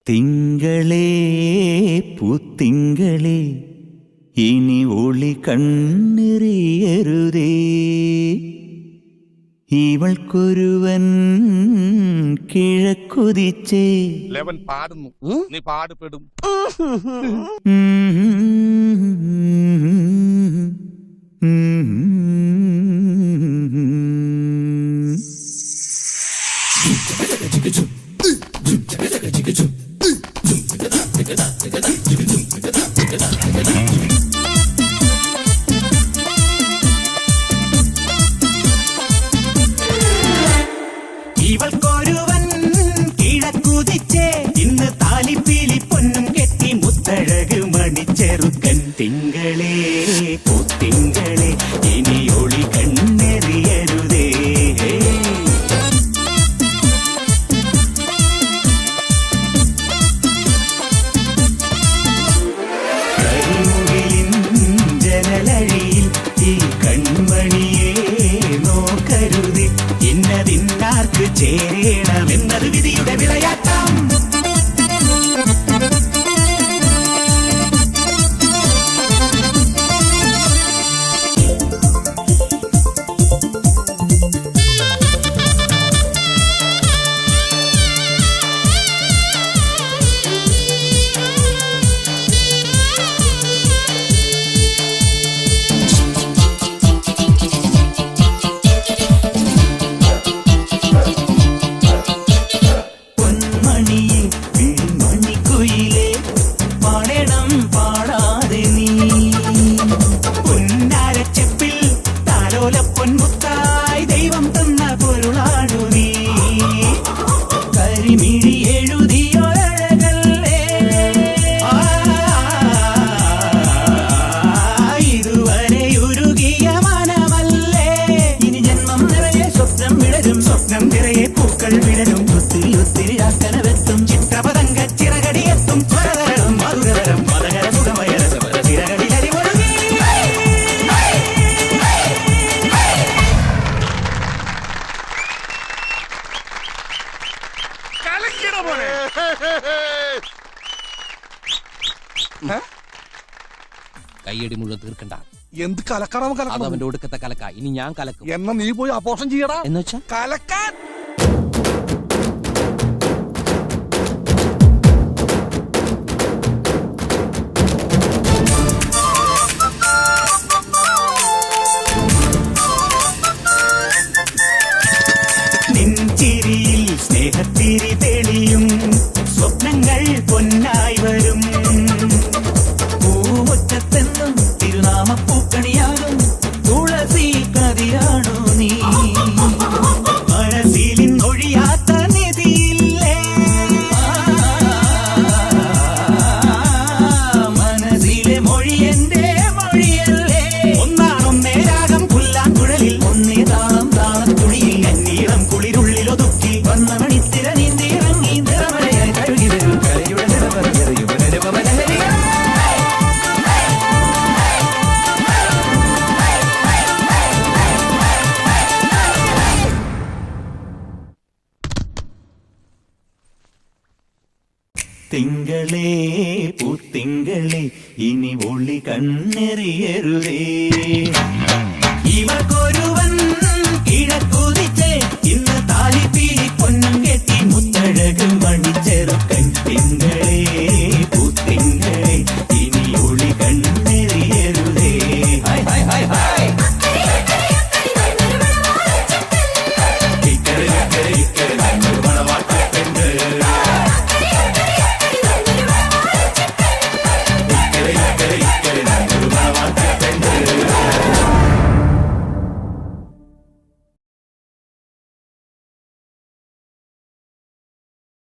തിങ്കളേ പൂത്തിങ്കളേ ഇനി ഒളി കണ്ണെറിയരുതേ ഇവൾക്കൊരുവൻ കിഴക്കുതിച്ചേ ലെവൻ പാടുന്നു നീ പാടുപെടും ഇവൾക്കൊരുവൻ കിഴക്കുതിച്ചേ ഇന്ന് താലിപ്പീലി പൊന്നും കെട്ടി മുത്തഴക് മണിച്ചെറുക്കൻ തിങ്കളേ പൂത്തിങ്കളേ ഇനി ഒളി കണ്ണെറിയരുതേ കരിമുകിലിൻ ജനലഴിയിൽ ഈ കൺമണിയെ നോക്കരുതേ ഇന്നതിന്നാർക്ക് ചേരണമെന്നത് വിധിയുടെ വിളയാട്ടം പൊന്മുത്തായി ദൈവം തന്ന പൊരുളാണു നീ കരിമിഴി എഴുതിയൊരഴകല്ലേ ഇതുവരെ ഉരുകിയ മനമല്ലേ ഇനി ജന്മം നിറയെ സ്വപ്നം വിടരും സ്വപ്നം നിറയെ പൂക്കൾ വിടരും ഒത്തിരി ഒത്തിരി ആക്കനവെത്തും ചിത്രപതങ്ക ചിറകടിയെത്തും സ്വരതരം മധുരതരം മതകര സുഖമയ രസപര ചിറകടിലരി ഒഴുകി കയ്യടി മുഴുവൻ തീർക്കണ്ട. എന്ത് കലക്കണം അത് അവന്റെ ഒടുക്കത്തെ കലക്ക. ഇനി ഞാൻ കലക്കും. എന്നാ നീ പോയി അപോഷം ചെയ്യടാ. എന്ന് വെച്ചാ കലക്കാൻ നെഞ്ചിരിയിൽ സ്നേഹത്തിരി തെളിയും സ്വപ്നങ്ങൾ പൊന്നായി വരും പൂമുറ്റത്തെന്നും തിരുനാമപ്പൂക്കണിയാകും തുളസി കതിരാണു നീ മനസ്സിലിൻ ഒഴിയാത്ത നിധിയില്ലേ മനസ്സിലെ മൊഴി എന്റെ മൊഴിയല്ലേ ഒന്നാണൊന്നേ രാഗം പുല്ലാങ്കുഴലിൽ ഒന്നേ താളം താളത്തുണിയിൽ കന്നീളം കുളിരുള്ളിലൊതുക്കി വന്ന മണിത്തിര നീന്തിയിറങ്ങി നിറമലയായി കഴുകി വരും കലയുടെ നിറമറിയുവനരുപമലഹരി തിങ്കളേ പൂത്തിങ്കളേ ഇനി ഒളി കണ്ണെറിയരുതേ ഇവൾക്കൊരുവൻ കിഴക്കുതിച്ചേ ഇന്ന് താലിപ്പീലി പൊന്നും കെട്ടി മുത്തഴക് മണിച്ചേ